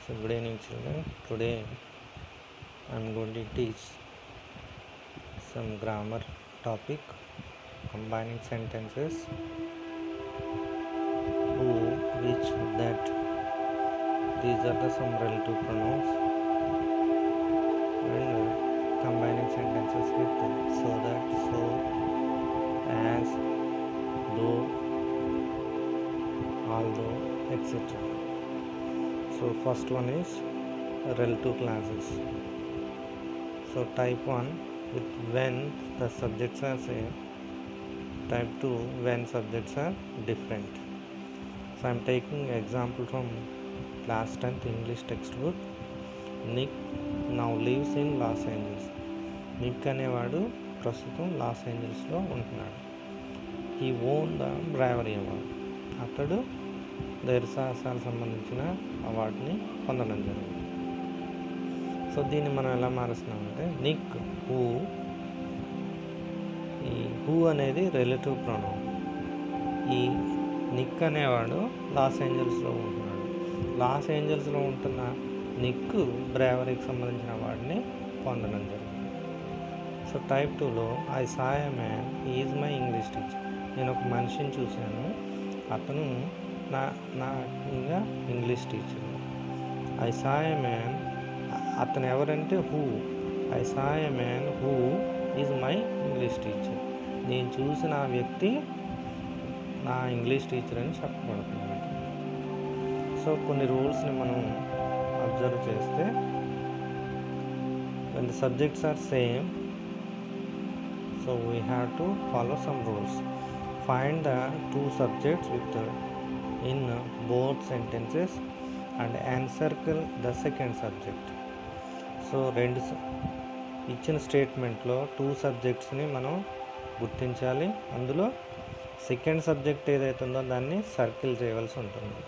So good evening children. Today I am going to teach some grammar topic, combining sentences, who, which, that. These are the some relative pronouns, and combining sentences with so that, so, as, though, although, etc. So first one is relative clauses. So type 1 with when the subjects are same, type 2 when subjects are different. So I am taking example from class 10th English textbook. Nick now lives in Los Angeles. Nick అనేవాడు ప్రస్తుతం loss ఏంజల్స్లో ఉంటున్నాడు. He own the bravery award. అతడు ధైర్య సాహసాలకు సంబంధించిన అవార్డుని పొందడం జరిగింది. So దీన్ని మనం ఎలా మారుస్తున్నామంటే నిక్ హూ, ఈ హూ అనేది రిలేటివ్ ప్రొనౌన్. ఈ నిక్ అనేవాడు లాస్ ఏంజల్స్లో ఉంటున్నాడు. లాస్ ఏంజల్స్లో ఉంటున్న నిక్ బ్రావరీకి సంబంధించిన అవార్డుని పొందడం జరిగింది. సో టైప్ 2లో I saw a man is my English teacher. నేను ఒక మనిషిని చూశాను, అతను నా English teacher. I saw a man, అతను ఎవరంటే who. I saw a man who is my English teacher. నేను చూసిన ఆ వ్యక్తి నా ఇంగ్లీష్ టీచర్ అని చెప్పబడుతుంది. సో కొన్ని రూల్స్ని మనం అబ్జర్వ్ చేస్తే, when the subjects are same, so we have to follow some rules. Find the two subjects with in both sentences and encircle the second subject. So రెండు ఇచ్చిన స్టేట్మెంట్లో టూ సబ్జెక్ట్స్ని మనం గుర్తించాలి. అందులో సెకండ్ సబ్జెక్ట్ ఏదైతే ఉందో దాన్ని సర్కిల్ చేయవలసి ఉంటుంది.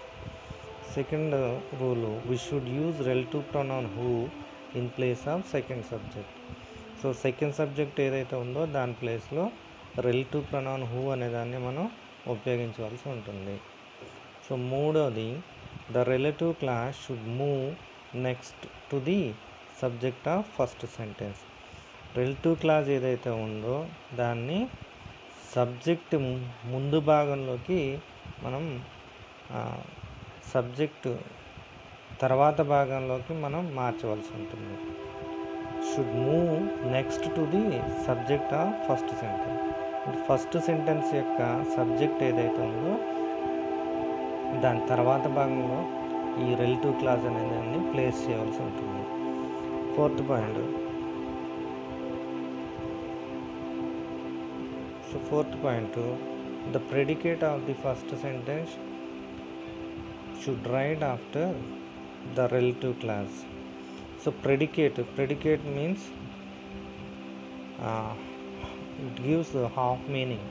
Second rule, we should use relative pronoun who in place of second subject. So second subject ఏదైతే ఉందో దాని ప్లేస్లో రిలేటివ్ ప్రొనౌన్ హూ అనే దాన్ని మనం ఉపయోగించవలసి ఉంటుంది. సో మూడోది, the relative class should move next to the subject of first sentence. Relative class ఏదైతే ఉందో దాన్ని సబ్జెక్ట్ ముందు భాగంలోకి మనం సబ్జెక్టు తర్వాత భాగంలోకి మనం మార్చవలసి ఉంటుంది. Should move next to the subject of first sentence. First sentence యొక్క సబ్జెక్ట్ ఏదైతే ఉందో దాని తర్వాత భాగంలో ఈ రిలేటివ్ క్లాస్ అనే దాన్ని ప్లేస్ చేయవలసి ఉంటుంది. Fourth point, so fourth point, the predicate of the first sentence should write after the relative class. So predicate means it gives half meaning.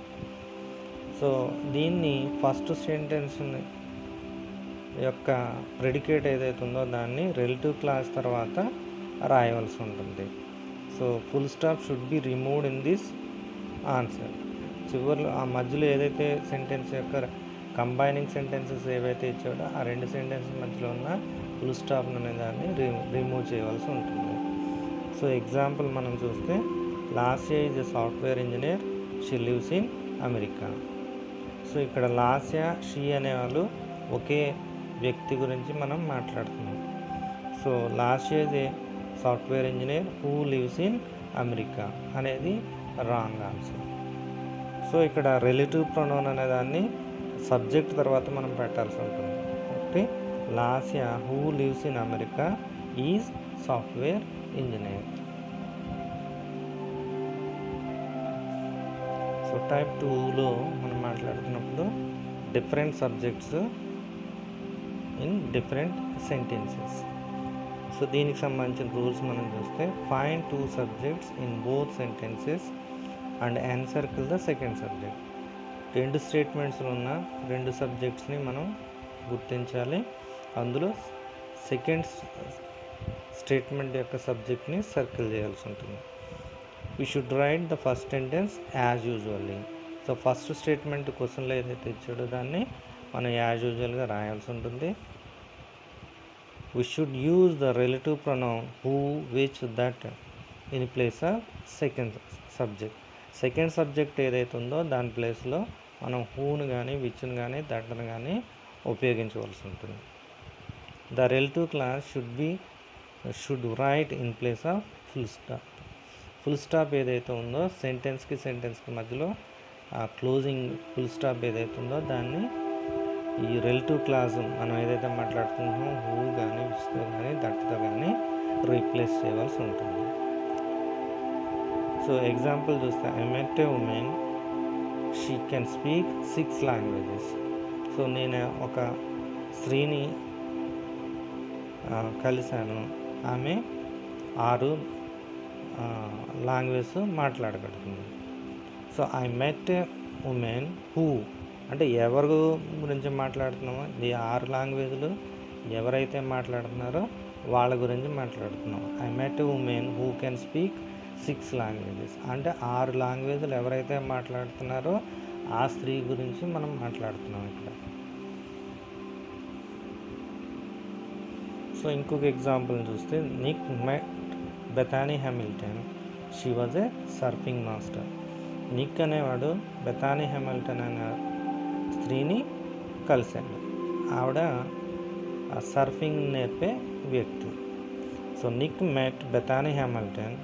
So దీన్ని ఫస్ట్ సెంటెన్స్ యొక్క ప్రెడికేట్ ఏదైతే ఉందో దాన్ని relative class తర్వాత రాయవలసి ఉంటుంది. So full stop should be removed in this answer. చివరిలో ఆ మధ్యలో ఏదైతే సెంటెన్స్ యొక్క కంబైనింగ్ సెంటెన్సెస్ ఏవైతే ఇచ్చాడో ఆ రెండు సెంటెన్సెస్ మధ్యలో ఉన్న ఫుల్ స్టాప్ అనే దాన్ని రిమూవ్ చేయవలసి ఉంటుంది. సో ఎగ్జాంపుల్ మనం చూస్తే, Lasya is a software engineer, she lives in America. So ఇక్కడ లాస్యా, షీ అనేవాళ్ళు ఒకే వ్యక్తి గురించి మనం మాట్లాడుతున్నాం. So Lasya is a software engineer who lives in America అనేది రాంగ్ ఆన్సర్. సో ఇక్కడ రిలేటివ్ ప్రొనౌన్ అనే దాన్ని సబ్జెక్ట్ తర్వాత మనం పెట్టాల్సి ఉంటుంది. ఒకటి, Lasya who lives in America is software engineer. So type 2లో మనం మాట్లాడుతున్నప్పుడు different subjects in different sentences. So దీనికి సంబంధించిన రూల్స్ మనం చూస్తే, find two subjects in both sentences and encircle the second subject. రెండు స్టేట్మెంట్స్లో ఉన్న రెండు సబ్జెక్ట్స్ని మనం గుర్తించాలి. అందులో సెకండ్ స్టేట్మెంట్ యొక్క సబ్జెక్ట్ని సర్కిల్ చేయాల్సి ఉంటుంది. We should write the first sentence as usually. So first statement క్వశ్చన్లో ఏదైతే ఇచ్చాడో దాన్ని మనం యాజ్ యూజువల్గా రాయాల్సి ఉంటుంది. we should use the relative pronoun who, which, that in place of subject. Second subject ఏదైతే ఉందో దాని ప్లేస్లో మనం హూను కానీ విచ్ను కానీ దట్ను కానీ ఉపయోగించవలసి ఉంటుంది. The relative class should write in place of full stop. Full stop ఏదైతే ఉందో సెంటెన్స్కి మధ్యలో ఆ క్లోజింగ్ ఫుల్ స్టాప్ ఏదైతే ఉందో దాన్ని ఈ రిలేటివ్ క్లాస్ మనం ఏదైతే మాట్లాడుతున్నామో హూ కానీ విచ్తో కానీ దట్తో కానీ రీప్లేస్ చేయవలసి ఉంటుంది. సో ఎగ్జాంపుల్ చూస్తే I met a woman, she can speak 6 languages. So నేను ఒక స్త్రీని కలిశాను, ఆమె 6 లాంగ్వేజ్ మాట్లాడగలుగుతుంది. So I met a woman who అంటే ఎవరి గురించి మాట్లాడుతున్నామో ఈ 6 లాంగ్వేజ్లు ఎవరైతే మాట్లాడుతున్నారో వాళ్ళ గురించి మాట్లాడుతున్నాం. I met a woman who can speak 6 languages అంటే 6 లాంగ్వేజ్లు ఎవరైతే మాట్లాడుతున్నారో ఆ స్త్రీ గురించి మనం మాట్లాడుతున్నాం ఇక్కడ. సో ఇంకొక ఎగ్జాంపుల్ చూస్తే Nick met Bethany Hamilton, she was a surfing master. Nick అనేవాడు బెథానీ హ్యామిల్టన్ అనే స్త్రీని కలిశాడు, ఆవిడ సర్ఫింగ్ నేర్పే వ్యక్తి. So Nick met Bethany Hamilton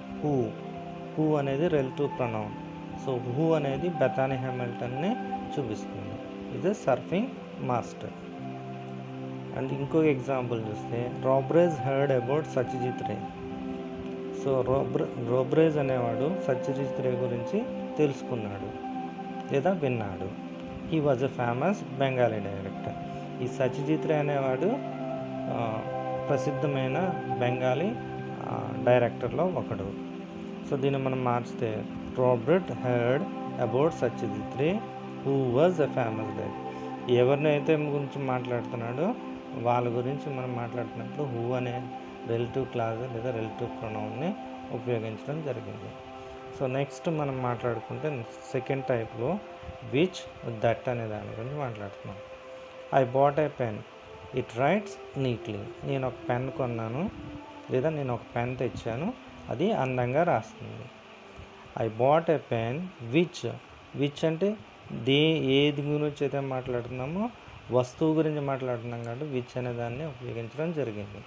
who అనేది రిలేటివ్ ప్రొనౌన్. సో హూ అనేది బెథానీ హ్యామిల్టన్ని చూపిస్తుంది, ఇది సర్ఫింగ్ మాస్టర్. అండ్ ఇంకొక ఎగ్జాంపుల్ చూస్తే రోబ్రేజ్ heard about Satyajit Ray. So రోబ్రేజ్ అనేవాడు సత్యజిత్ రే గురించి తెలుసుకున్నాడు లేదా విన్నాడు. He was a famous Bengali director. ఈ సత్యజిత్ రే అనేవాడు ప్రసిద్ధమైన బెంగాలీ డైరెక్టర్లో ఒకడు. సో దీన్ని మనం మార్చితే Robert heard about Satyajit ray who was a famous director. ఎవరినైతే గురించి మాట్లాడుతున్నాడో వాళ్ళ గురించి మనం మాట్లాడుతున్నప్పుడు హూ అనే రిలేటివ్ క్లాజ్ లేదా రిలేటివ్ ప్రొనౌన్ని ఉపయోగించడం జరిగింది. సో నెక్స్ట్ మనం మాట్లాడుకుంటే సెకండ్ టైప్లో విచ్ దట్ అనే దాని గురించి మాట్లాడుతున్నాం. I bought a pen, it rights neatly. నేను ఒక పెన్ కొన్నాను లేదా నేను ఒక పెన్ తెచ్చాను, అది అందంగా రాస్తుంది. I bought a pen which అంటే ఏది గురించి అయితే మాట్లాడుతున్నామో వస్తువు గురించి మాట్లాడుతున్నాం కాబట్టి విచ్ అనే దాన్ని ఉపయోగించడం జరిగింది.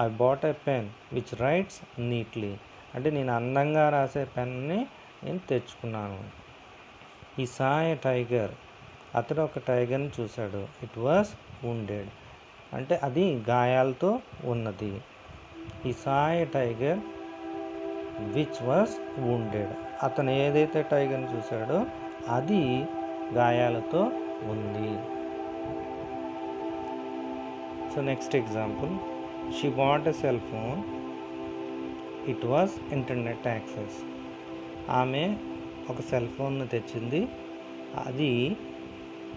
I bought a pen which rights neatly అంటే నేను అందంగా రాసే పెన్ని నేను తెచ్చుకున్నాను. ఈ సా ఏ టైగర్, అతడు ఒక టైగర్ని చూశాడు. ఇట్ వాస్ wounded అంటే అది గాయాలతో ఉన్నది. ఈ సా ఏ టైగర్ విచ్ వాస్ wounded అతను ఏదైతే టైగర్ని చూశాడో అది గాయాలతో ఉంది. So next example, she bought a cell phone, it was internet access. ఆమె ఒక సెల్ ఫోన్ను తెచ్చింది, అది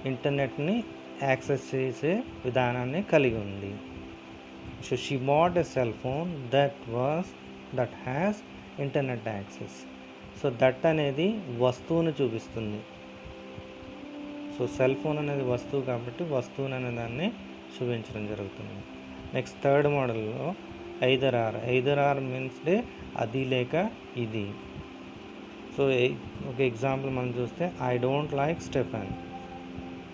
ఇంటర్నెట్ని యాక్సెస్ చేసే విధానాన్ని కలిగి ఉంది. So she bought a cell phone that has internet access. So that అనేది వస్తువుని చూపిస్తుంది. సో సెల్ ఫోన్ అనేది వస్తువు కాబట్టి వస్తువుని అనే దాన్ని చూపించడం జరుగుతుంది. నెక్స్ట్ థర్డ్ మోడల్లో ఐదర్ ఆర్ మీన్స్ అది లేక ఇది. సో ఒక ఎగ్జాంపుల్ మనం చూస్తే I don't like Stephen,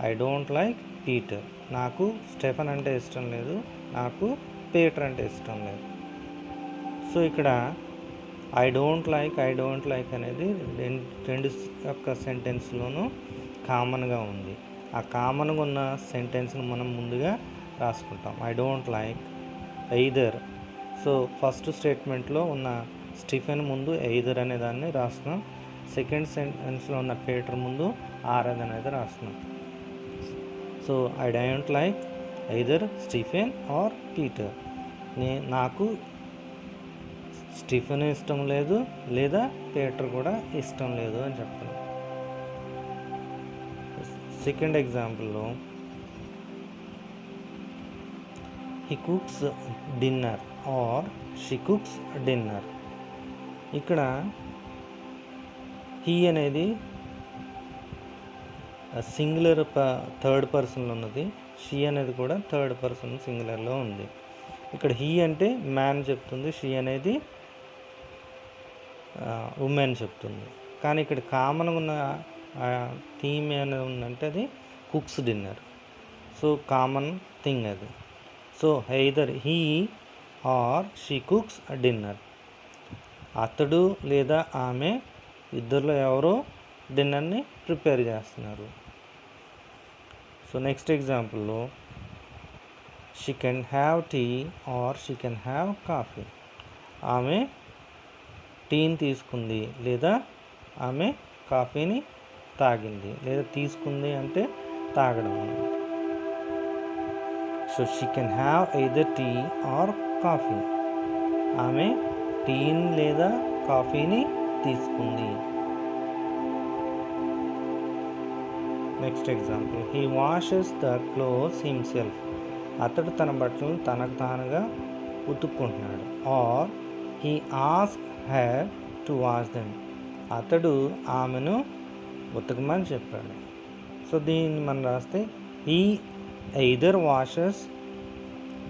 I don't like Peter. నాకు స్టెఫెన్ అంటే ఇష్టం లేదు, నాకు పీటర్ అంటే ఇష్టం లేదు. సో ఇక్కడ ఐ డోంట్ లైక్ అనేది రెండు యొక్క సెంటెన్స్లోనూ కామన్గా ఉంది. ఆ కామన్గా ఉన్న సెంటెన్స్ను మనం ముందుగా రాసుకుంటాం. I don't like either. So first స్టేట్మెంట్లో ఉన్న స్టీఫెన్ ముందు ఎయిదర్ అనే దాన్ని రాస్తున్నాం. సెకండ్ సెంటెన్స్లో ఉన్న పీటర్ ముందు ఆర్ అనేది రాస్తున్నాం. So I don't like either Stephen or Peter. నాకు స్టీఫెన్ ఇష్టం లేదు లేదా పీటర్ కూడా ఇష్టం లేదు అని చెప్తాను. సెకండ్ ఎగ్జాంపుల్లో he cooks dinner or she cooks dinner. ఇక్కడ హీ అనేది సింగులర్ థర్డ్ పర్సన్లో ఉన్నది, షీ అనేది కూడా థర్డ్ పర్సన్ సింగులర్లో ఉంది. ఇక్కడ హీ అంటే మ్యాన్ చెప్తుంది, షీ అనేది ఉమెన్ చెప్తుంది. కానీ ఇక్కడ కామన్గా ఉన్న థీమ్ అనేది ఉందంటే అది cooks dinner. So common thing అది. So either he or she cooks dinner. అతడు లేదా ఆమె ఇద్దరిలో ఎవరో డిన్నర్ని ప్రిపేర్ చేస్తున్నారు. సో నెక్స్ట్ ఎగ్జాంపుల్లో she can have tea or she can have coffee. ఆమె టీని తీసుకుంది లేదా ఆమె కాఫీని తాగింది, లేదా తీసుకుంది అంటే తాగడం. So she can have either tea or coffee. ఆమె టీని లేదా కాఫీని తీసుకుంది. Next example he washes the clothes himself. అతడు తన బట్టలను తనకు తానుగా ఉతుక్కుంటున్నాడు. Or he ask her to wash them. అతడు ఆమెను ఉతకమని చెప్పాడు. సో దీన్ని మనం రాస్తే he either washes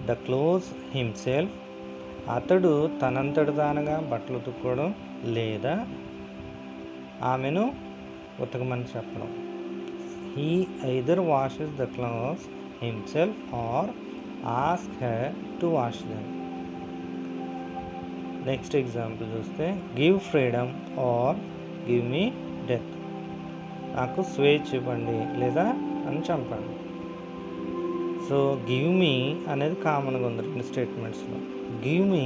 the clothes himself. అతడు తనంతటి తానుగా బట్టలు ఉతుక్కోవడం లేదా ఆమెను ఉతకమని చెప్పడం. He either washes the clothes himself or ask her to wash them. Next example చూస్తే give freedom or give me death. నాకు స్వేచ్ఛ ఇవ్వండి లేదా అని చంపండి. సో గివ్ మీ అనేది కామన్గా ఉంది రెండు స్టేట్మెంట్స్లో. Give me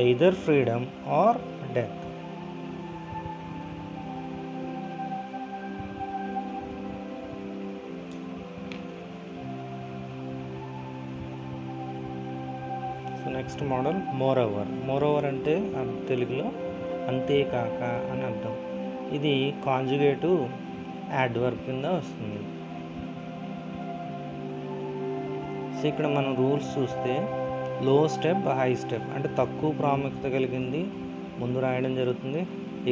either freedom or death. So next model moreover. Moreover అంటే తెలుగులో అంతేకాక అని అర్థం. ఇది కాంజుగేటివ్ యాడ్వర్బ్ కింద వస్తుంది. సో ఇక్కడ మనం రూల్స్ చూస్తే లో స్టెప్ హై స్టెప్ అంటే తక్కువ ప్రాముఖ్యత కలిగింది ముందు రాయడం జరుగుతుంది,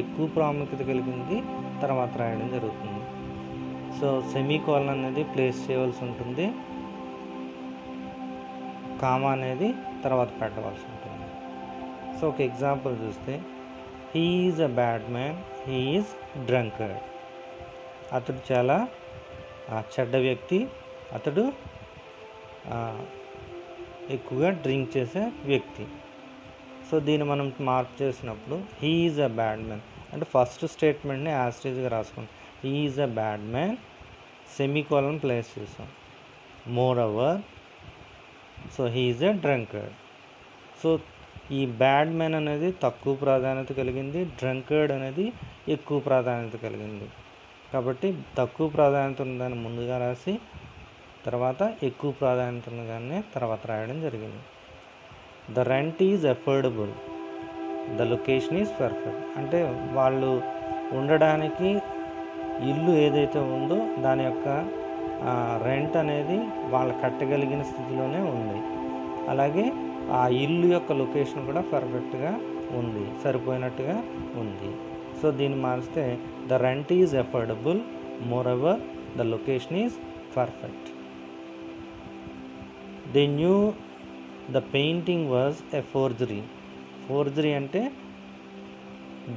ఎక్కువ ప్రాముఖ్యత కలిగింది తర్వాత రాయడం జరుగుతుంది. సో సెమీకోలన్ అనేది ప్లేస్ చేయవలసి ఉంటుంది, కామా అనేది తర్వాత పెట్టవలసి ఉంటుంది. సో ఒక ఎగ్జాంపుల్ చూస్తే he is a bad man, he is drunkard. అతడు చాలా చెడ్డ వ్యక్తి, అతడు ఎక్కువగా డ్రింక్ చేసే వ్యక్తి. సో దీన్ని మనం మార్క్ చేసినప్పుడు he is a bad man అంటే ఫస్ట్ స్టేట్మెంట్ని యాస్టేజ్గా రాసుకోండి. He is a bad man, semicolon place చేసాం. Moreover, so he is a drunkard. So ఈ బ్యాడ్ మ్యాన్ అనేది తక్కువ ప్రాధాన్యత కలిగింది, డ్రంకర్డ్ అనేది ఎక్కువ ప్రాధాన్యత కలిగింది. కాబట్టి తక్కువ ప్రాధాన్యత ఉన్నదాన్ని ముందుగా రాసి తర్వాత ఎక్కువ ప్రాధాన్యత ఉన్నదాన్ని తర్వాత రాయడం జరిగింది. The rent is affordable, the location is perfect. అంటే వాళ్ళు ఉండడానికి ఇల్లు ఏదైతే ఉందో దాని యొక్క రెంట్ అనేది వాళ్ళు కట్టగలిగిన స్థితిలోనే ఉంది. అలాగే ఆ ఇల్లు యొక్క లొకేషన్ కూడా పర్ఫెక్ట్గా ఉంది, సరిపోయినట్టుగా ఉంది. సో దీన్ని మారిస్తే the rent is affordable, more over the location is perfect. They knew the painting was a forgery. Forgery అంటే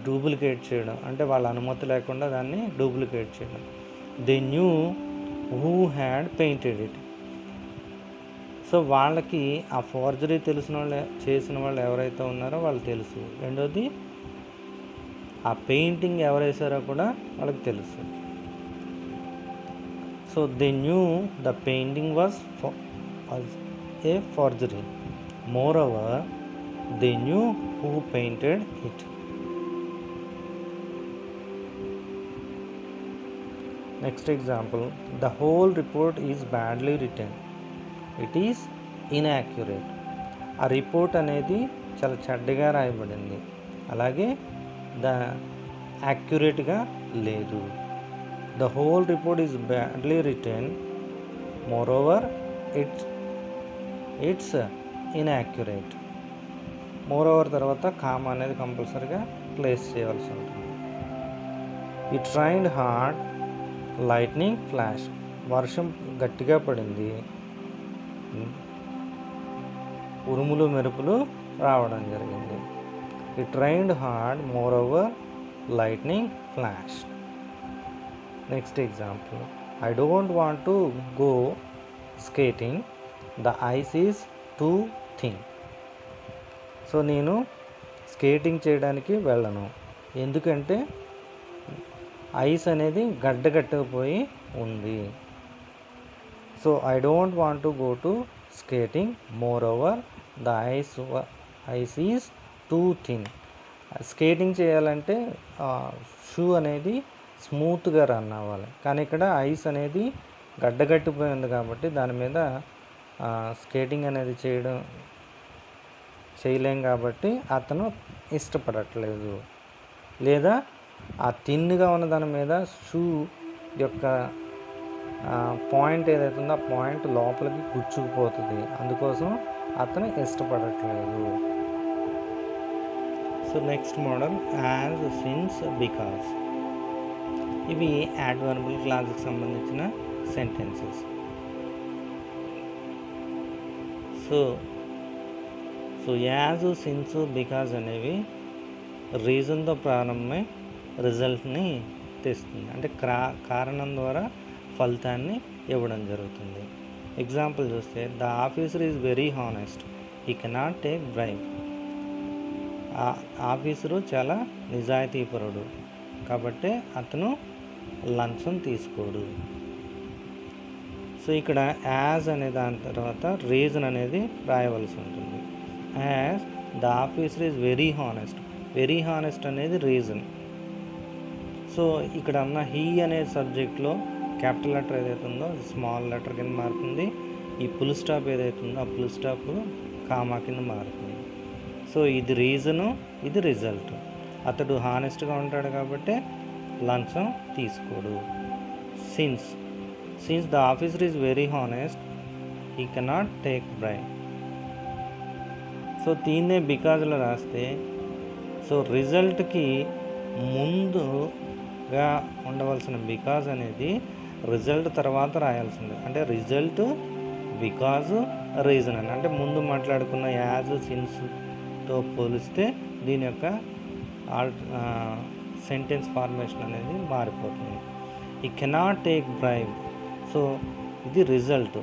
డూప్లికేట్ చేయడం, అంటే వాళ్ళ అనుమతి లేకుండా దాన్ని డూప్లికేట్ చేయడం. They knew who had painted it. So వాళ్ళకి ఆ ఫోర్జరీ తెలిసిన వాళ్ళు, చేసిన వాళ్ళు ఎవరైతే ఉన్నారో వాళ్ళు తెలుసు. రెండోది ఆ పెయింటింగ్ ఎవరు వేసారో కూడా వాళ్ళకి తెలుసు. So they knew the painting was a forgery, more over they knew who painted it. Next example the whole report is badly return, it is inaccurate. ఆ రిపోర్ట్ అనేది చాలా చెడ్డగా రాయబడింది, అలాగే యాక్యురేట్గా లేదు. The whole report is badly return, more over it's inaccurate. More over తర్వాత comma అనేది కంపల్సరీగా ప్లేస్ చేయవలసి ఉంటుంది. It రైన్డ్ hard, lightning flash. వర్షం గట్టిగా పడింది, ఉరుములు మెరుపులు రావడం జరిగింది. It రైన్డ్ hard, more over lightning flash. Next example, I don't want to go skating, the ice is two thin. So నేను స్కేటింగ్ చేయడానికి వెళ్ళను, ఎందుకంటే ఐస్ అనేది గడ్డగట్టకపోయి ఉంది. So I don't want to go to skating, more over the ice is two thin. Skating చేయాలంటే shoe అనేది స్మూత్గా run అవ్వాలి, కానీ ఇక్కడ ఐస్ అనేది గడ్డగట్టిపోయింది కాబట్టి దాని మీద స్కేటింగ్ అనేది చేయలేం కాబట్టి అతను ఇష్టపడట్లేదు. లేదా ఆ థిన్గా ఉన్న దాని మీద షూ యొక్క పాయింట్ ఏదైతే ఉందో ఆ పాయింట్ లోపలికి గుచ్చుకుపోతుంది, అందుకోసం అతను ఇష్టపడట్లేదు. So next model, as, since, because. ఇవి యాడ్వర్బల్ క్లాస్కి సంబంధించిన sentences. So as, since, because అనేవి రీజన్తో ప్రారంభమై రిజల్ట్ని తెస్తుంది, అంటే కారణం ద్వారా ఫలితాన్ని ఇవ్వడం జరుగుతుంది. ఎగ్జాంపుల్ చూస్తే, the officer is very honest, he cannot take bribe. Officer చాలా నిజాయితీపరుడు కాబట్టి అతను లంచం తీసుకోడు. సో ఇక్కడ యాజ్ అనే దాని తర్వాత రీజన్ అనేది రాయవలసి ఉంటుంది. As the officer is very honest, very honest అనేది రీజన్. సో ఇక్కడ ఉన్న హీ అనే సబ్జెక్ట్లో క్యాపిటల్ లెటర్ ఏదైతే ఉందో స్మాల్ లెటర్ కింద మారుతుంది. ఈ ఫుల్ స్టాప్ ఏదైతే ఉందో ఆ ఫుల్ స్టాప్ కామా కింద మారుతుంది. సో ఇది రీజను, ఇది రిజల్ట్. అతడు హానెస్ట్గా ఉంటాడు కాబట్టి లంచం తీసుకోడు. Since the officer is very honest, he cannot take bribe. So దీన్నే బికాజ్లో రాస్తే, సో రిజల్ట్కి ముందుగా ఉండవలసిన బికాజ్ అనేది రిజల్ట్ తర్వాత రాయాల్సింది. అంటే రిజల్ట్, బికాజ్, రీజన్ అని, అంటే ముందు మాట్లాడుకున్న యాజ్, సిన్స్తో పోలిస్తే దీని యొక్క సెంటెన్స్ ఫార్మేషన్ అనేది మారిపోతుంది. ఈ కెనాట్ టేక్ బ్రైబ్, సో ఇది రిజల్ట్.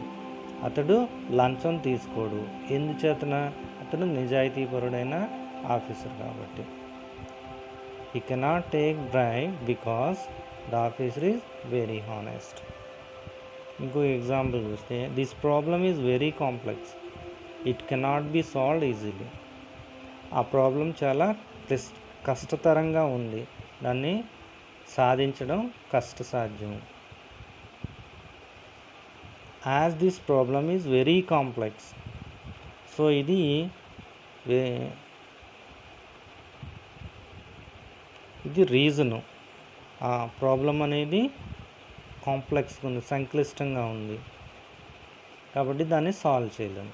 అతడు లంచం తీసుకోడు, ఎందుచేతన అతడు నిజాయితీపరుడైన ఆఫీసర్ కాబట్టి. He cannot take bribe because the officer is very honest. ఇంకో ఎగ్జాంపుల్ చూస్తే, this problem is very complex, it cannot be solved easily. ఆ ప్రాబ్లం చాలా కష్టతరంగా ఉంది, దాన్ని సాధించడం కష్టసాధ్యం. As this problem is very complex, so ఇది రీజను. ఆ ప్రాబ్లం అనేది కాంప్లెక్స్గా ఉంది, సంక్లిష్టంగా ఉంది కాబట్టి దాన్ని సాల్వ్ చేయలేము.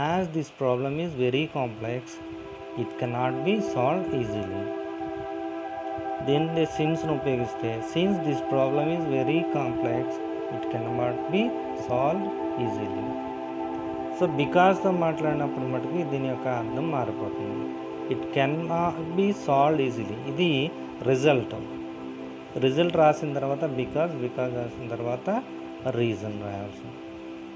As this problem is very complex, it cannot be solve easily. దీన్ని సిన్స్ను ఉపయోగిస్తే, since this problem is very complex, it cannot be solve easily. So బికాస్తో మాట్లాడినప్పుడు మటుకు దీని యొక్క అర్థం మారిపోతుంది. It cannot be solve easily, ఇది రిజల్ట్ రాసిన తర్వాత బికాజ్ రాసిన తర్వాత రీజన్ రాయాల్సి.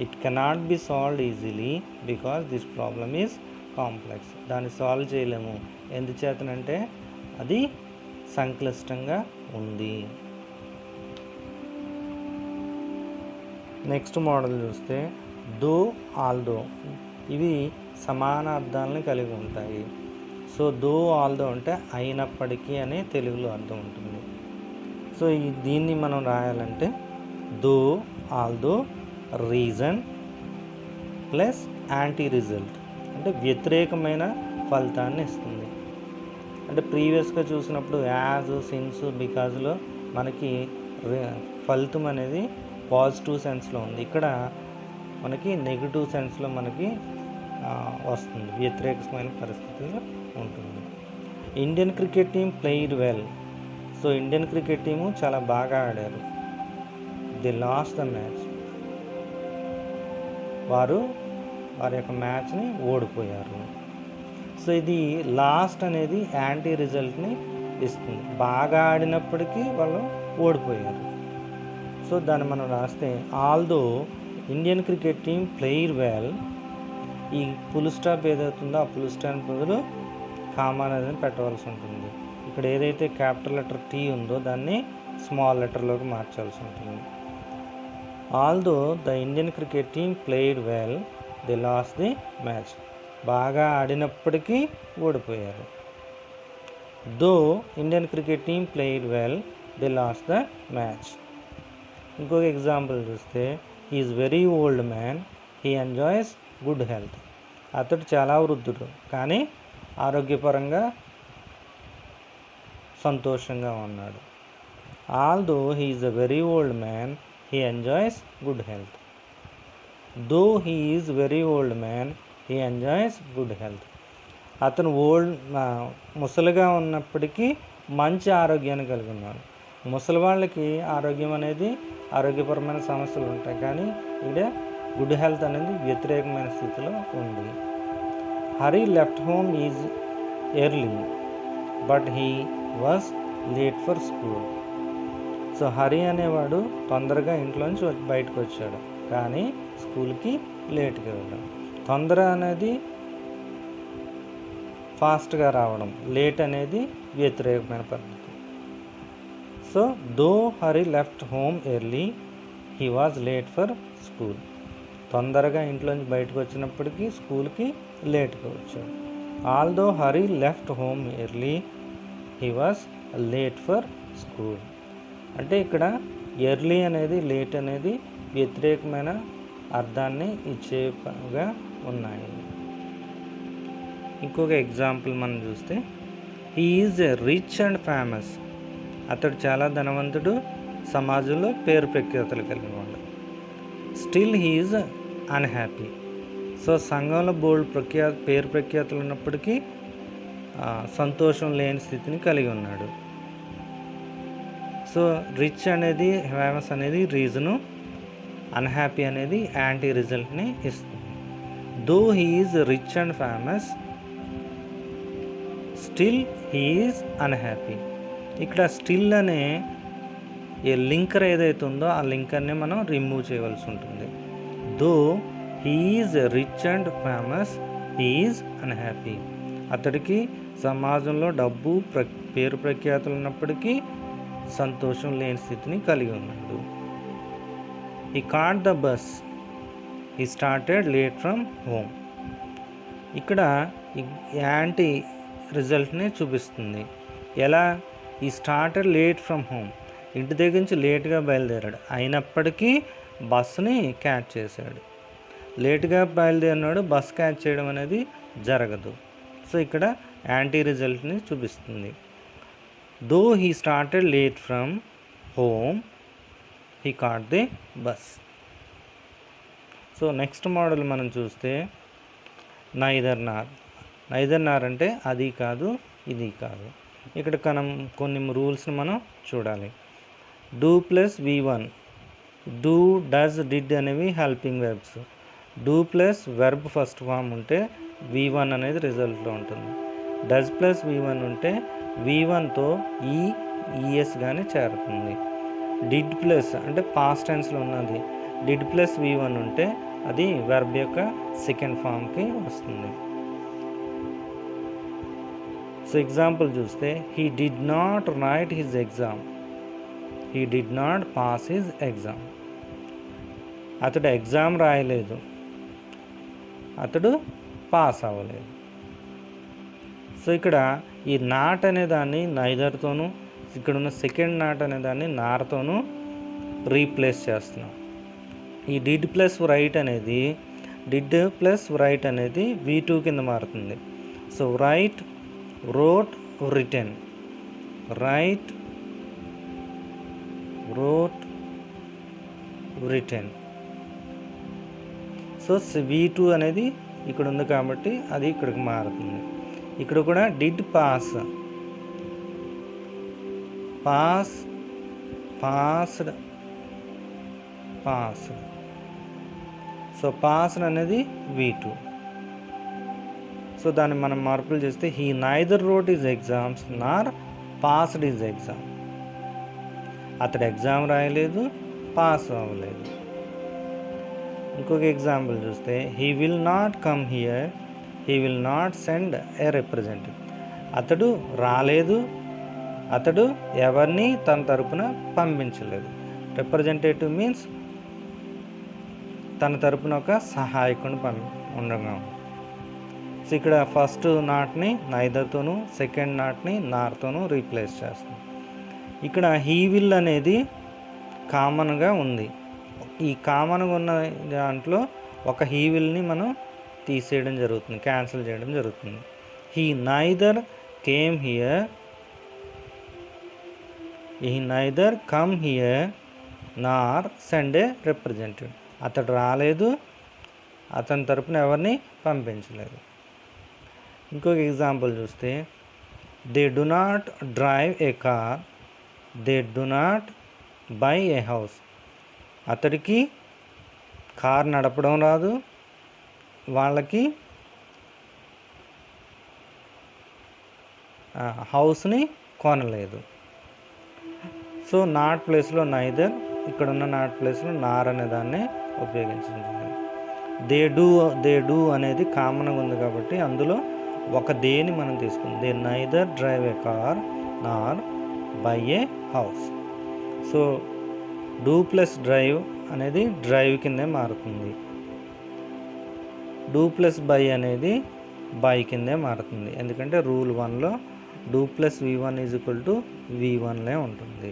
It cannot be solved easily because this problem is complex, దాన్ని సాల్వ్ చేయలేము ఎందుచేతనంటే అది సంక్లిష్టంగా ఉంది. నెక్స్ట్ మోడల్ చూస్తే, దో, ఆల్దో, ఇవి సమాన అర్థాలను కలిగి ఉంటాయి. సో దో, ఆల్దో అంటే అయినప్పటికీ అనే తెలుగులో అర్థం ఉంటుంది. సో దీన్ని మనం రాయాలంటే though, although, reason plus anti result, అంటే వ్యతిరేకమైన ఫలితాన్ని ఇస్తుంది. అంటే ప్రీవియస్గా చూసినప్పుడు యాజ్, సిన్స్, బికాజ్లో మనకి ఫలితం అనేది పాజిటివ్ సెన్స్లో ఉంది, ఇక్కడ మనకి నెగిటివ్ సెన్స్లో మనకి వస్తుంది, వ్యతిరేకమైన పరిస్థితుల్లో ఉంటుంది. Indian cricket team played well, so Indian cricket team చాలా బాగా ఆడారు. ది లాస్ట్ ద మ్యాచ్, వారు వారి యొక్క మ్యాచ్ని ఓడిపోయారు. సో ఇది లాస్ట్ అనేది యాంటీ రిజల్ట్ని ఇస్తుంది. బాగా ఆడినప్పటికీ వాళ్ళు ఓడిపోయారు. సో దాన్ని మనం రాస్తే although Indian cricket team player well, ఈ ఫుల్ స్టాప్ ఏదవుతుందో ఆ ఫుల్ స్టాప్ బదులు కామా అనేది పెట్టవలసి ఉంటుంది. ఇక్కడ ఏదైతే క్యాపిటల్ లెటర్ టీ ఉందో దాన్ని స్మాల్ లెటర్లోకి మార్చాల్సి ఉంటుంది. Although the Indian cricket team played well, they lost the match. బాగా ఆడినప్పటికీ ఓడిపోయారు. Though Indian cricket team played well, they lost the match. ఇంకొక ఎగ్జాంపుల్ చూస్తే is very old man, he enjoys good health. అతడు చాలా వృద్ధుడు కానీ ఆరోగ్యపరంగా సంతోషంగా ఉన్నాడు. Although he is a very old man, he enjoys good health. Though he is very old man, he enjoys good health. అతను ముసలిగా ఉన్నప్పటికీ మంచి ఆరోగ్యాన్ని కలిగి ఉన్నాడు. ముసలి వాళ్ళకి ఆరోగ్యం అనేది ఆరోగ్యపరమైన సమస్యలు ఉంటాయి, కానీ ఇక్కడ గుడ్ హెల్త్ అనేది వ్యతిరేకమైన స్థితిలో ఉంది. Hari left home is early but he was late for school. So Hari అనేవాడు తొందరగా ఇంట్లోంచి బయటకు వచ్చాడు కానీ స్కూల్కి లేట్గా వెళ్ళాడు. తొందర అనేది ఫాస్ట్గా రావడం, లేట్ అనేది వ్యతిరేకమైన పద్ధతి. So though Hari left home early, he was late for school. తొందరగా ఇంట్లోంచి బయటకు వచ్చినప్పటికీ స్కూల్కి లేట్గా వచ్చాడు. Although Hari left home early, he was late for school. అంటే ఇక్కడ ఎర్లీ అనేది లేట్ అనేది వ్యతిరేకమైన అర్థాన్ని ఇచ్చేగా ఉన్నాయి. ఇంకొక ఎగ్జాంపుల్ మనం చూస్తే he is rich and famous. అతడు చాలా ధనవంతుడు, సమాజంలో పేరు ప్రఖ్యాతులు కలిగినవాడు. Still he is unhappy. So సంఘంలో బోల్డ్ పేరు ప్రఖ్యాతులు ఉన్నప్పటికీ సంతోషం లేని స్థితిని కలిగి ఉన్నాడు. సో రిచ్ అనేది ఫేమస్ అనేది రీజను, అన్హ్యాపీ అనేది యాంటీ రిజల్ట్ని ఇస్తుంది. దో he is rich and famous, still he is unhappy. ఇక్కడ స్టిల్ అనే ఏ లింకర్ ఏదైతే ఉందో ఆ లింకర్ని మనం రిమూవ్ చేయవలసి ఉంటుంది. దో he is rich and famous, he is unhappy. అతడికి సమాజంలో డబ్బు పేరు ప్రఖ్యాతులు ఉన్నప్పటికీ సంతోషం లేని స్థితిని కలిగి ఉన్నాడు. He caught the bus, he started late from home. ఇక్కడ యాంటీ రిజల్ట్ని చూపిస్తుంది. ఎలా? ఈ స్టార్టెడ్ లేట్ ఫ్రమ్ హోమ్, ఇంటి దగ్గర నుంచి లేట్గా బయలుదేరాడు, అయినప్పటికీ బస్సుని క్యాచ్ చేశాడు. లేట్గా బయలుదేరినాడు, బస్ క్యాచ్ చేయడం అనేది జరగదు. సో ఇక్కడ యాంటీ రిజల్ట్ని చూపిస్తుంది. Though he started late from home, he cot the bus. So next model మనం చూస్తే నైదర్ నార్. నైదర్ నార్ అంటే అది కాదు ఇది కాదు. ఇక్కడ కొన్ని రూల్స్ని మనం చూడాలి. Do plus V1, do, does, did అనేవి helping verbs. Do plus verb first form ఉంటే V1 అనేది రిజల్ట్లో ఉంటుంది. డస్ ప్లస్ V1 ఉంటే V1తో ఈఎస్ కానీ చేరుతుంది. డిడ్ ప్లస్ అంటే పాస్ట్ టెన్స్లో ఉన్నది, డిడ్ ప్లస్ V1 ఉంటే అది వెర్బ్ యొక్క సెకండ్ ఫామ్కి వస్తుంది. సో ఎగ్జాంపుల్ చూస్తే he did not right his exam, he did not pass his exam. అతడు ఎగ్జామ్ రాయలేదు, అతడు పాస్ అవ్వలేదు. సో ఇక్కడ ఈ నాట్ అనే దాన్ని నైదర్తోనూ, ఇక్కడ ఉన్న సెకండ్ నాట్ అనే దాన్ని నార్తోనూ రీప్లేస్ చేస్తున్నాం. ఈ డిడ్ ప్లస్ రైట్ అనేది V2 కింద మారుతుంది. So right, wrote, written. Write, wrote, written. So V2 అనేది ఇక్కడ ఉంది కాబట్టి అది ఇక్కడికి మారుతుంది. ఇక్కడ కూడా did pass, passed, passed. So passed అనేది V2. సో దాన్ని మనం మార్పులు చేస్తే he neither wrote is exams Nar passed is exam. అతడు ఎగ్జామ్ రాయలేదు, పాస్ అవ్వలేదు. ఇంకొక ఎగ్జాంపుల్ చూస్తే he will not come here, he will not send A representative. అతడు రాలేదు, అతడు ఎవరిని తన తరపున పంపించలేదు. రిప్రజెంటేటివ్ మీన్స్ తన తరపున ఒక సహాయకుని ఉండగా. సో ఇక్కడ ఫస్ట్ నాట్ని నైదర్తోనూ, సెకండ్ నాట్ని నార్తోనూ రీప్లేస్ చేస్తుంది. ఇక్కడ హీ విల్ అనేది కామన్గా ఉంది. ఈ కామన్గా ఉన్న దాంట్లో ఒక హీ విల్ని మనం తీసేయడం జరుగుతుంది, క్యాన్సిల్ చేయడం జరుగుతుంది. He neither came here, he neither come here Nar send A representative. అతడు రాలేదు, అతని తరపున ఎవరిని పంపించలేదు. ఇంకొక ఎగ్జాంపుల్ చూస్తే they do not drive a car, they do not by a house. అతడికి కార్ నడపడం రాదు, వాళ్ళకి హౌస్ని కొనలేదు. సో నాట్ ప్లేస్లో నైదర్, ఇక్కడున్న నాట్ ప్లేస్లో నార్ అనే దాన్ని ఉపయోగించింది. దే డూ అనేది కామన్గా ఉంది కాబట్టి అందులో ఒక దేని మనం తీసుకుందాం. They neither drive a car nor buy a house. So do plus drive అనేది డ్రైవ్ కిందే మారుతుంది, డూ ప్లస్ బై అనేది బై కిందే మారుతుంది. ఎందుకంటే రూల్ 1లో do plus V1 is equal to V1లే ఉంటుంది.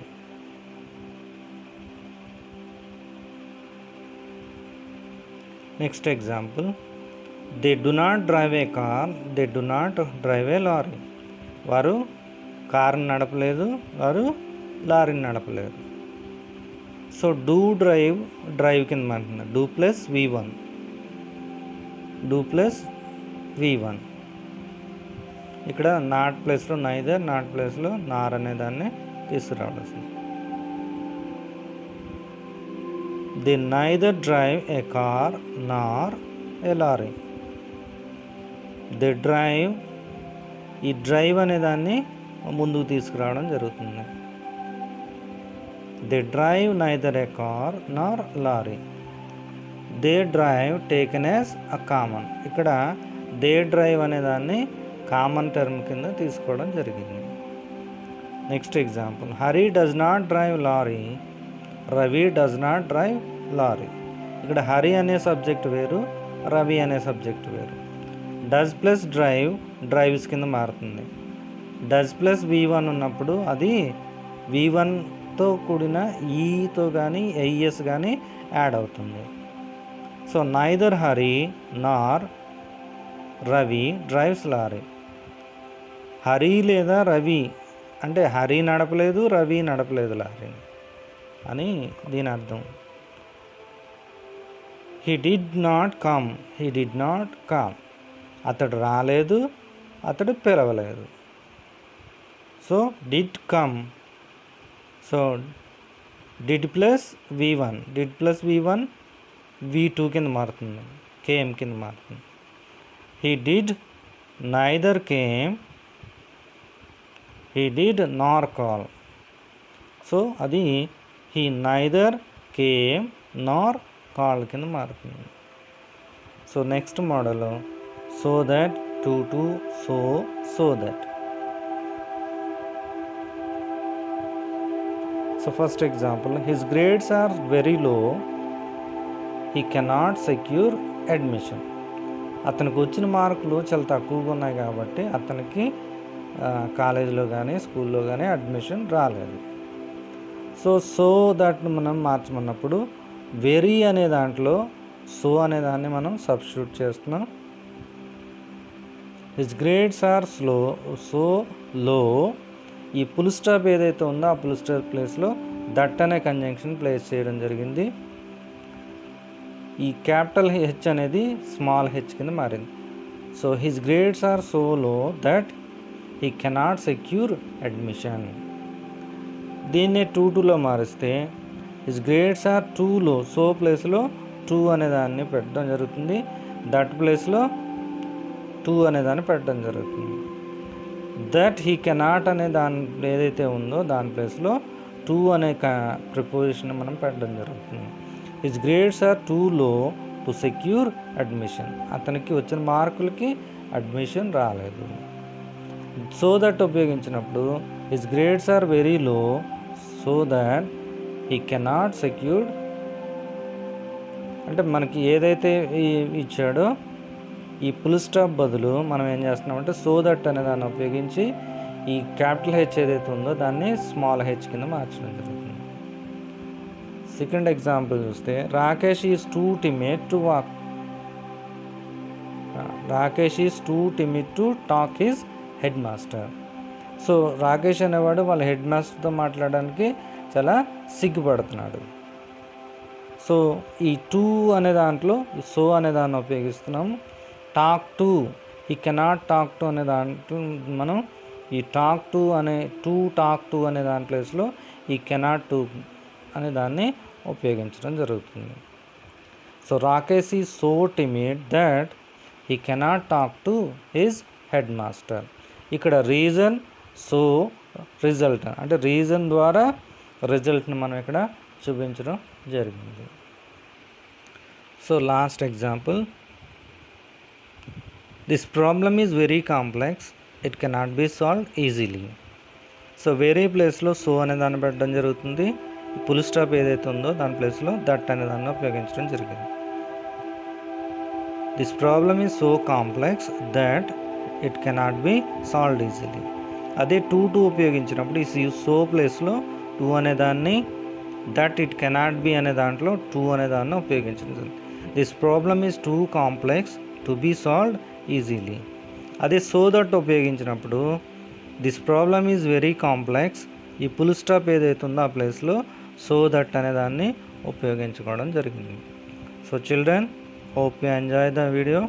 Next example they do not drive a car, they do not drive a lorry. వారు కారుని నడపలేదు, వారు లారీని నడపలేదు. సో డూ డ్రైవ్ కింద మారుతుంది. Do plus V1, do plus V1. ఇక్కడ నాట్ ప్లేస్లో నైదర్, నాట్ ప్లేస్లో నార్ అనే దాన్ని తీసుకురావాల్సింది. They neither drive a car nor a lorry. They drive, ఈ డ్రైవ్ అనే దాన్ని ముందుకు తీసుకురావడం జరుగుతుంది. They drive neither a car nor lorry. They drive taken as a common. ఇక్కడ దే డ్రైవ్ అనే దాన్ని కామన్ టర్మ్ కింద తీసుకోవడం జరిగింది. Next example Hari does not drive lorry, Ravi does not drive lorry. ఇక్కడ హరి అనే సబ్జెక్ట్ వేరు, రవి అనే సబ్జెక్ట్ వేరు. డస్ ప్లస్ డ్రైవ్ డ్రైవ్స్ కింద మారుతుంది. డస్ ప్లస్ V1 ఉన్నప్పుడు అది V1తో కూడిన ఈతో కానీ ఐఎస్ కానీ యాడ్ అవుతుంది. సో నైదర్ హరి నార్ రవి డ్రైవ్స్ లారీ. హరి లేదా రవి అంటే హరి నడపలేదు, రవి నడపలేదు లారీని అని దీని అర్థం. He did not come, he did not come. అతడు రాలేదు, అతడు పిలవలేదు. So did come. So did plus V1, did plus V1 V2 కింద మారుతుంది, కేమ్ కింద మారుతుంది. He did neither came, he did nor call. So అది he neither came nor call కింద మారుతుంది. So next modal so that, to so that. So first example his grades are very low, he cannot secure admission. అతనికి వచ్చిన మార్కులు చాలా తక్కువగా ఉన్నాయి కాబట్టి అతనికి కాలేజీలో కానీ స్కూల్లో కానీ అడ్మిషన్ రాలేదు. సో దట్ను మనం మార్చమన్నప్పుడు వెరీ అనే దాంట్లో సో అనే దాన్ని మనం సబ్స్టిట్యూట్ చేస్తున్నాం. హిస్ గ్రేడ్స్ ఆర్ సో లో. ఈ ఫుల్ స్టాప్ ఏదైతే ఉందో ఆ ఫుల్ స్టాప్ ప్లేస్లో దట్ అనే కంజంక్షన్ ప్లేస్ చేయడం జరిగింది. ఈ క్యాపిటల్ హెచ్ అనేది స్మాల్ హెచ్ కింద మారింది. So his grades are so low that he cannot secure admission. దీన్నే 2 మారిస్తే his grades are too low, so ప్లేస్లో 2 అనే దాన్ని పెట్టడం జరుగుతుంది. దట్ ప్లేస్లో 2 అనే దాన్ని పెట్టడం జరుగుతుంది. దట్ హీ కెనాట్ అనే దాని ఏదైతే ఉందో దాని ప్లేస్లో 2 అనే ప్రిపోజిషన్ మనం పెట్టడం జరుగుతుంది. His grades are too low to secure admission. అతనికి వచ్చిన మార్కులకి అడ్మిషన్ రాలేదు. సో దట్ ఉపయోగించినప్పుడు his grades are very low so that he cannot secure, అంటే మనకి ఏదైతే ఇచ్చాడో ఈ ఫుల్ స్టాప్ బదులు మనం ఏం చేస్తున్నామంటే సో దట్ అనే దాన్ని ఉపయోగించి ఈ క్యాపిటల్ హెచ్ ఏదైతే ఉందో దాన్ని స్మాల్ హెచ్ కింద మార్చడం జరుగుతుంది. సెకండ్ ఎగ్జాంపుల్ చూస్తే Rakesh is two timid to walk. Rakesh is two timid to talk his head master. So Rakesh అనేవాడు వాళ్ళ హెడ్ మాస్టర్తో మాట్లాడడానికి చాలా సిగ్గుపడుతున్నాడు. సో ఈ టూ అనే దాంట్లో సో అనే దాన్ని ఉపయోగిస్తున్నాము. టాక్ టు, ఈ కెనాట్ టాక్ టు అనే దాంట్లో మనం ఈ టాక్ టు అనే దాని ప్లేస్లో ఈ కెనాట్ టు అనే దాన్ని ఉపయోగించడం జరుగుతుంది. So Rakesh is so timid that he cannot talk to his head master. ఇక్కడ రీజన్, సో, రిజల్ట్, అంటే రీజన్ ద్వారా రిజల్ట్ని మనం ఇక్కడ చూపించడం జరిగింది. So last example, this problem is very complex, it cannot be solved easily. So very ప్లేస్లో so అనే దాన్ని పెట్టడం జరుగుతుంది. ఫుల్ స్టాప్ ఏదైతే ఉందో దాని ప్లేస్లో దట్ అనే దాన్ని ఉపయోగించడం జరిగింది. This problem is so complex that it cannot be solved easily. అదే టూ ఉపయోగించినప్పుడు ఈ సో ప్లేస్లో 2 అనే దాన్ని, దట్ ఇట్ కెనాట్ బి అనే దాంట్లో 2 అనే దాన్ని ఉపయోగించడం జరిగింది. This problem is too complex to be solved easily. అదే సో దట్ ఉపయోగించినప్పుడు this problem is very complex, ఈ ఫుల్ స్టాప్ ఏదైతే ఉందో ఆ ప్లేస్లో సో దట్ అనే దాన్ని ఉపయోగించుకోవడం జరిగింది. So children, hope you enjoy the video.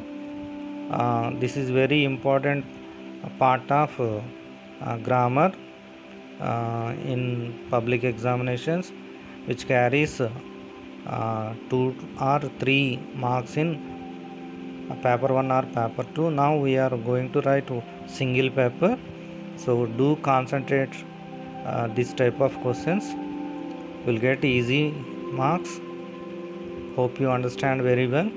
This is very important part of grammar in public examinations, which carries 2 or 3 marks in paper 1 or paper 2. Now we are going to write single paper, so do concentrate this type of questions, will get easy marks. Hope you understand very well.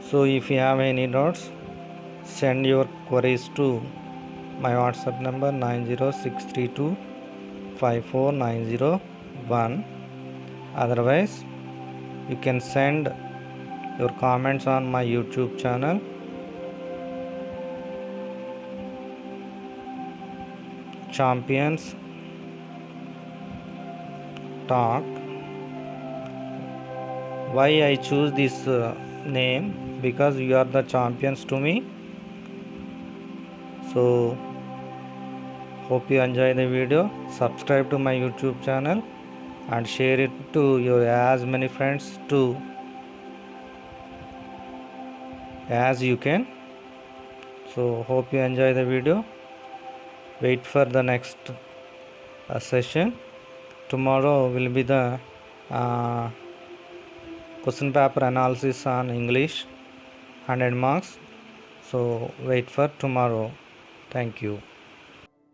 So if you have any doubts, send your queries to my WhatsApp number 90632549001. Otherwise, you can send your comments on my YouTube channel. Champions Talk. Why I choose this name? Because you are the champions to me. So hope you enjoy the video. Subscribe to my YouTube channel and share it to your as many friends too as you can. So hope you enjoy the video. Wait for the next session. Tomorrow will be the question paper analysis on English, 100 marks. So wait for tomorrow. Thank you.